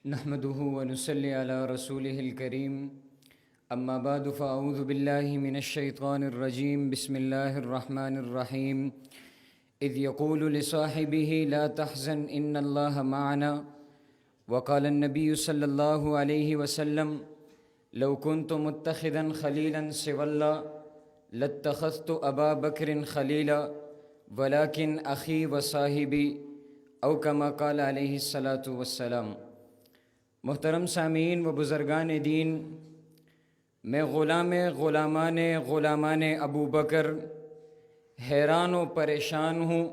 نحمده ونصلي على رسوله الكريم اما بعد فاعوذ بالله من الشيطان الرجيم بسم الله الرحمن الرحيم اذ يقول لصاحبه لا تحزن ان الله معنا وقال النبي صلى الله عليه وسلم لو كنت متخذا خليلا سوى الله لاتخذت ابا بكر خليلا ولكن اخي وصاحبي او كما قال عليه الصلاة والسلام۔ محترم سامعین و بزرگان دین، میں غلامان ابو بکر حیران و پریشان ہوں۔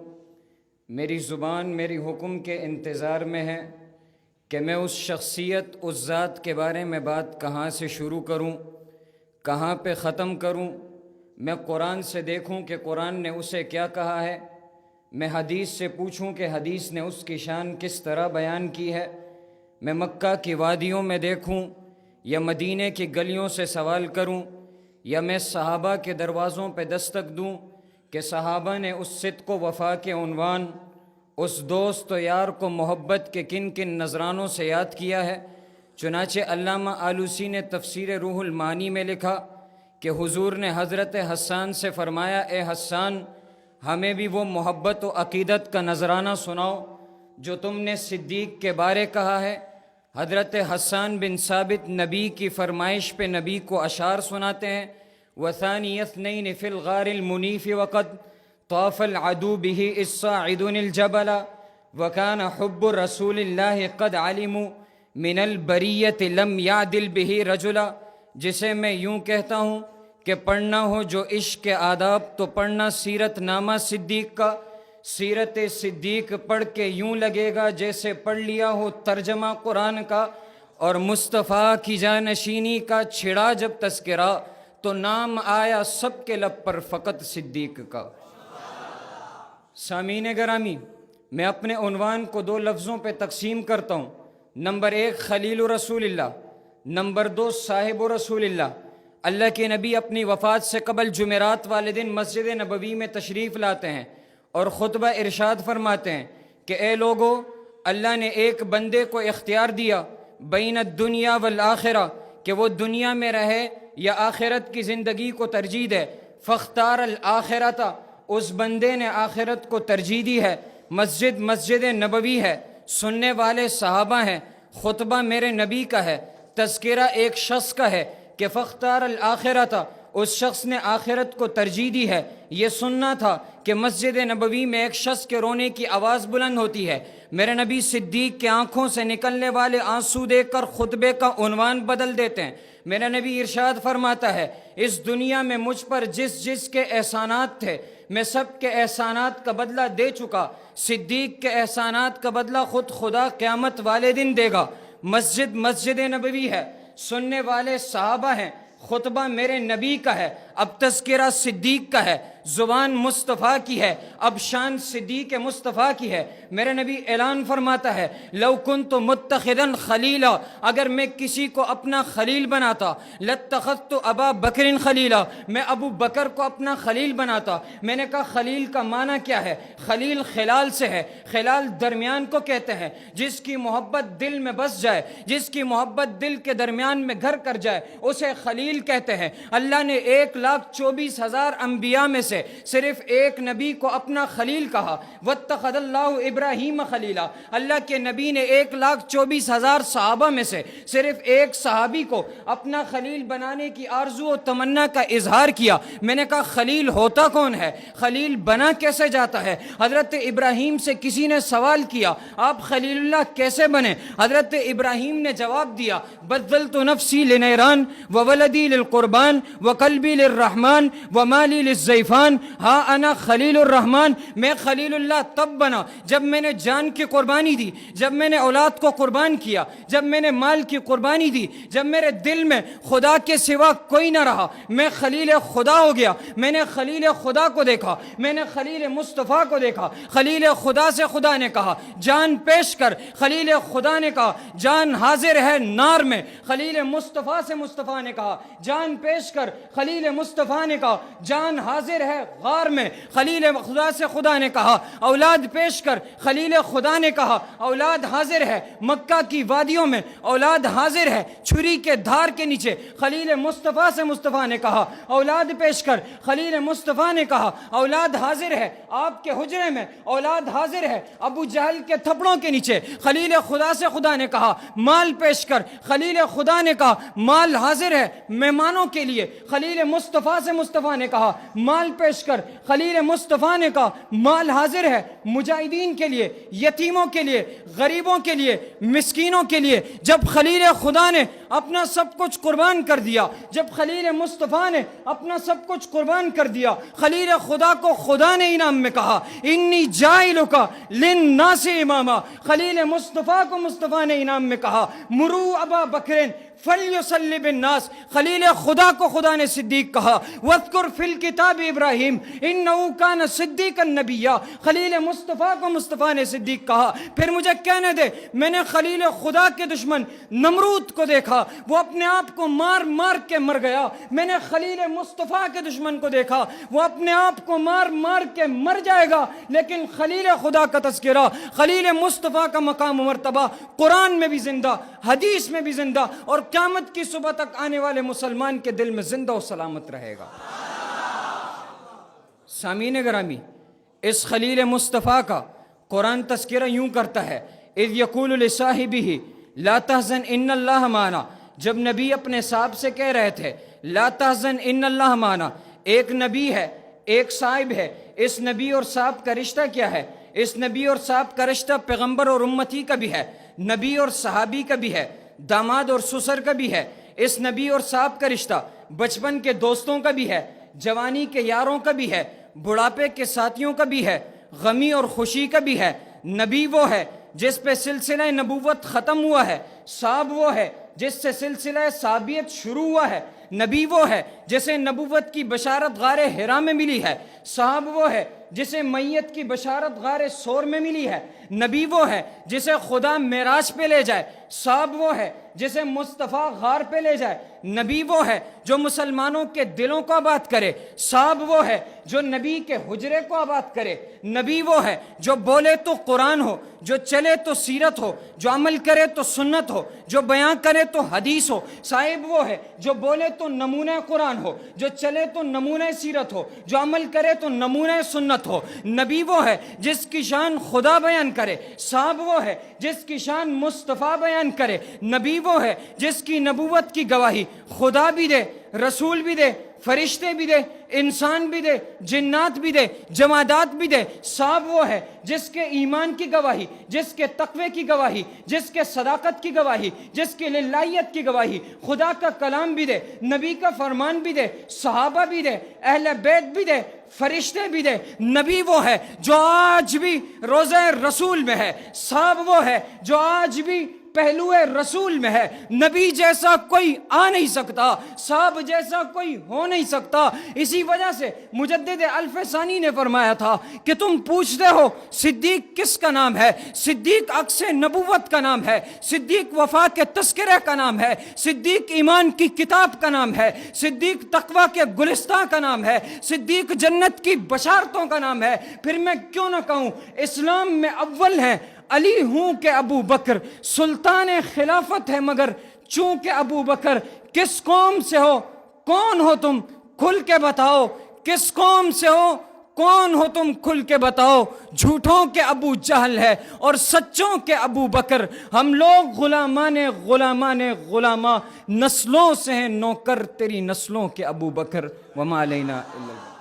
میری زبان میری حکم کے انتظار میں ہے کہ میں اس شخصیت، اس ذات کے بارے میں بات کہاں سے شروع کروں، کہاں پہ ختم کروں۔ میں قرآن سے دیکھوں کہ قرآن نے اسے کیا کہا ہے، میں حدیث سے پوچھوں کہ حدیث نے اس کی شان کس طرح بیان کی ہے، میں مکہ کی وادیوں میں دیکھوں یا مدینہ کی گلیوں سے سوال کروں، یا میں صحابہ کے دروازوں پہ دستک دوں کہ صحابہ نے اس صدق و وفا کے عنوان، اس دوست و یار کو محبت کے کن کن نذرانوں سے یاد کیا ہے۔ چنانچہ علامہ آلوسی نے تفسیر روح المعانی میں لکھا کہ حضور نے حضرت حسان سے فرمایا، اے حسان، ہمیں بھی وہ محبت و عقیدت کا نذرانہ سناؤ جو تم نے صدیق کے بارے کہا ہے۔ حضرت حسان بن ثابت نبی کی فرمائش پہ نبی کو اشعار سناتے ہیں، وَثَانِيَ اثْنَيْنِ فِي الْغَارِ الْمُنِيفِ وَقَدْ طَافَ الْعَدُوُّ بِهِ إِذْ صَاعِدٌ الْجَبَلَ وَكَانَ حُبُّ رَسُولِ اللَّهِ قَدْ عَلِمُوا مِنَ الْبَرِيَّةِ لَمْ يَعْدِلْ بِهِ رَجُلًا، جسے میں یوں کہتا ہوں کہ پڑھنا ہو جو عشق کے آداب تو پڑھنا سیرت نامہ صدیق کا۔ سیرت صدیق پڑھ کے یوں لگے گا جیسے پڑھ لیا ہو ترجمہ قرآن کا، اور مصطفیٰ کی جانشینی کا چھڑا جب تذکرہ تو نام آیا سب کے لب پر فقط صدیق کا۔ سامعین گرامی، میں اپنے عنوان کو دو لفظوں پہ تقسیم کرتا ہوں۔ نمبر 1 خلیل رسول اللہ، نمبر 2 صاحب رسول اللہ۔ اللہ کے نبی اپنی وفات سے قبل جمعرات والے دن مسجد نبوی میں تشریف لاتے ہیں اور خطبہ ارشاد فرماتے ہیں کہ اے لوگو، اللہ نے ایک بندے کو اختیار دیا بین الدنیا والآخرہ، کہ وہ دنیا میں رہے یا آخرت کی زندگی کو ترجیح دے۔ فاختار الآخرۃ، اس بندے نے آخرت کو ترجیح دی ہے۔ مسجد نبوی ہے، سننے والے صحابہ ہیں، خطبہ میرے نبی کا ہے، تذکرہ ایک شخص کا ہے کہ فاختار الآخرۃ، اس شخص نے آخرت کو ترجیح دی ہے۔ یہ سننا تھا کہ مسجد نبوی میں ایک شخص کے رونے کی آواز بلند ہوتی ہے۔ میرے نبی صدیق کے آنکھوں سے نکلنے والے آنسو دیکھ کر خطبے کا عنوان بدل دیتے ہیں۔ میرا نبی ارشاد فرماتا ہے، اس دنیا میں مجھ پر جس کے احسانات تھے میں سب کے احسانات کا بدلہ دے چکا۔ صدیق کے احسانات کا بدلہ خود خدا قیامت والے دن دے گا۔ مسجد نبوی ہے، سننے والے صحابہ ہیں، خطبہ میرے نبی کا ہے، اب تذکرہ صدیق کا ہے، زبان مصطفیٰ کی ہے، اب شان صدیق مصطفیٰ کی ہے۔ میرے نبی اعلان فرماتا ہے، لو کنت متخذا خلیلا، اگر میں کسی کو اپنا خلیل بناتا، لاتخذت ابا بکر خلیلا، میں ابو بکر کو اپنا خلیل بناتا۔ میں نے کہا خلیل کا معنی کیا ہے؟ خلیل خلال سے ہے، خلال درمیان کو کہتے ہیں، جس کی محبت دل میں بس جائے، جس کی محبت دل کے درمیان میں گھر کر جائے اسے خلیل کہتے ہیں۔ اللہ نے 1,24,000 انبیاء میں سے صرف ایک نبی کو اپنا خلیل کہا، واتخذ اللہ ابراہیم خلیلا۔ اللہ کے نبی نے 1,24,000 صحابہ میں سے صرف ایک صحابی کو اپنا خلیل بنانے کی آرزو و تمنا کا اظہار کیا۔ میں نے کہا خلیل ہوتا کون ہے؟ خلیل بنا کیسے جاتا ہے؟ حضرت ابراہیم سے کسی نے سوال کیا، آپ خلیل اللہ کیسے بنے؟ حضرت ابراہیم نے جواب دیا، بدلت نفسی لنیران وولدی للقربان وقلبی للرحمن ومالی للزیفان، ہاں انا خلیل الرحمن، میں خلیل اللہ تب بنا جب میں نے جان کی قربانی دی، جب میں نے اولاد کو قربان کیا، جب میں نے مال کی قربانی دی، جب میرے دل میں خدا کے سوا کوئی نہ رہا، میں خلیل خدا ہو گیا۔ میں نے خلیل خدا کو دیکھا، میں نے خلیل مصطفیٰ کو دیکھا۔ خلیل خدا سے خدا نے کہا جان پیش کر، خلیل خدا نے کہا جان حاضر ہے نار میں۔ خلیل مصطفیٰ سے مصطفیٰ نے کہا جان پیش کر، خلیل مصطفیٰ نے کہا جان حاضر ہے ہے غار میں خلیل خدا سے خدا نے کہا اولاد پیش کر، خلیل خدا نے کہا اولاد حاضر ہے مکہ کی وادیوں میں، اولاد حاضر ہے چھری کے دھار کے نیچے، خلیل مصطفیٰ سے مصطفیٰ نے کہا اولاد پیش کر، خلیل مصطفیٰ نے کہا اولاد حاضر ہے آپ کے حجرے میں، اولاد حاضر ہے ابو جہل کے تھپڑوں کے نیچے، خلیل خدا سے خدا نے کہا مال پیش کر، خلیل خدا نے کہا مال حاضر ہے مہمانوں کے لیے، خلیل مصطفیٰ سے مصطفیٰ نے کہا مال پیش کر، خلیل مصطفیٰ نے کہا مال حاضر ہے مجاہدین کے لیے، یتیموں کے لیے، غریبوں کے لیے، مسکینوں کے لیے۔ جب خلیل خدا نے اپنا سب کچھ قربان کر دیا، جب خلیل مصطفیٰ نے اپنا سب کچھ قربان کر دیا، خلیل خدا کو خدا نے انعام میں کہا انی جائلک للناس اماما، خلیل مصطفیٰ کو مصطفیٰ نے انعام میں کہا مرو ابا بکرین فلیصلی بالناس، خلیل خدا کو خدا نے صدیق کہا واذکر فی الکتاب ابراہیم انہ کان صدیقا نبیا، خلیل مصطفیٰ کو مصطفیٰ نے صدیق کہا۔ پھر مجھے کہنے دے، میں نے خلیل خدا کے دشمن نمرود کو دیکھا وہ اپنے آپ کو مار مار کے مر گیا، میں نے خلیل مصطفیٰ کے دشمن کو دیکھا وہ اپنے آپ کو مار مار کے مر جائے گا، لیکن خلیل خدا کا تذکرہ، خلیل مصطفیٰ کا مقام و مرتبہ قرآن میں بھی زندہ، حدیث میں بھی زندہ، اور قیامت کی صبح تک آنے والے مسلمان کے دل میں زندہ و سلامت رہے گا۔ سامعین گرامی، اس خلیل مصطفیٰ کا قرآن تذکرہ یوں کرتا ہے اذ یقول لصاحبہ لا تحزن ان اللہ معنا، جب نبی اپنے صاحب سے کہہ رہے تھے لا تحزن ان اللہ معنا، ایک نبی ہے ایک صاحب ہے، اس نبی اور صاحب کا رشتہ کیا ہے؟ اس نبی اور صاحب کا رشتہ پیغمبر اور امتی کا بھی ہے، نبی اور صحابی کا بھی ہے، داماد اور سسر کا بھی ہے، اس نبی اور صاحب کا رشتہ بچپن کے دوستوں کا بھی ہے، جوانی کے یاروں کا بھی ہے، بڑھاپے کے ساتھیوں کا بھی ہے، غمی اور خوشی کا بھی ہے۔ نبی وہ ہے جس پہ سلسلہ نبوت ختم ہوا ہے، صاحب وہ ہے جس سے سلسلہ صحابیت شروع ہوا ہے، نبی وہ ہے جسے نبوت کی بشارت غار حرا میں ملی ہے، صاحب وہ ہے جسے میت کی بشارت غار سور میں ملی ہے، نبی وہ ہے جسے خدا معراج پہ لے جائے، صاحب وہ ہے جسے مصطفیٰ غار پہ لے جائے، نبی وہ ہے جو مسلمانوں کے دلوں کو آباد کرے، صاحب وہ ہے جو نبی کے حجرے کو آباد کرے، نبی وہ ہے جو بولے تو قرآن ہو، جو چلے تو سیرت ہو، جو عمل کرے تو سنت ہو، جو بیان کرے تو حدیث ہو، صاحب وہ ہے جو بولے تو نمونہ قرآن ہو، جو چلے تو نمونہ سیرت ہو، جو عمل کرے تو نمونہ سنت ہو، نبی وہ ہے جس کی شان خدا بیان کرے، صاحب وہ ہے جس کی شان مصطفیٰ بیان کرے، نبی وہ ہے جس کی نبوت کی گواہی خدا بھی دے، رسول بھی دے، فرشتے بھی دے، انسان بھی دے، جنات بھی دے، جمادات بھی دے، صاحب وہ ہے جس کے ایمان کی گواہی، جس کے تقوی کی گواہی، جس کے صداقت کی گواہی، جس کے للہیت کی گواہی خدا کا کلام بھی دے، نبی کا فرمان بھی دے، صحابہ بھی دے، اہل بیت بھی دے، فرشتے بھی دے۔ نبی وہ ہے جو آج بھی روزہ رسول میں ہے، صاحب وہ ہے جو آج بھی پہلو رسول میں ہے۔ نبی جیسا کوئی آ نہیں سکتا، صاحب جیسا کوئی ہو نہیں سکتا۔ اسی وجہ سے مجدد الف ثانی نے فرمایا تھا کہ تم پوچھتے ہو صدیق کس کا نام ہے؟ صدیق عکس نبوت کا نام ہے، صدیق وفا کے تذکرہ کا نام ہے، صدیق ایمان کی کتاب کا نام ہے، صدیق تقوی کے گلستان کا نام ہے، صدیق جنت کی بشارتوں کا نام ہے۔ پھر میں کیوں نہ کہوں اسلام میں اول ہیں علی ہوں کہ ابو بکر، سلطان خلافت ہے مگر چونکہ ابو بکر۔ کس قوم سے ہو کون ہو تم کھل کے بتاؤ، کس قوم سے ہو کون ہو تم کھل کے بتاؤ، جھوٹوں کے ابو جہل ہے اور سچوں کے ابو بکر، ہم لوگ غلامان غلاما، نسلوں سے ہیں نوکر تیری نسلوں کے ابو بکر، وما علینا الا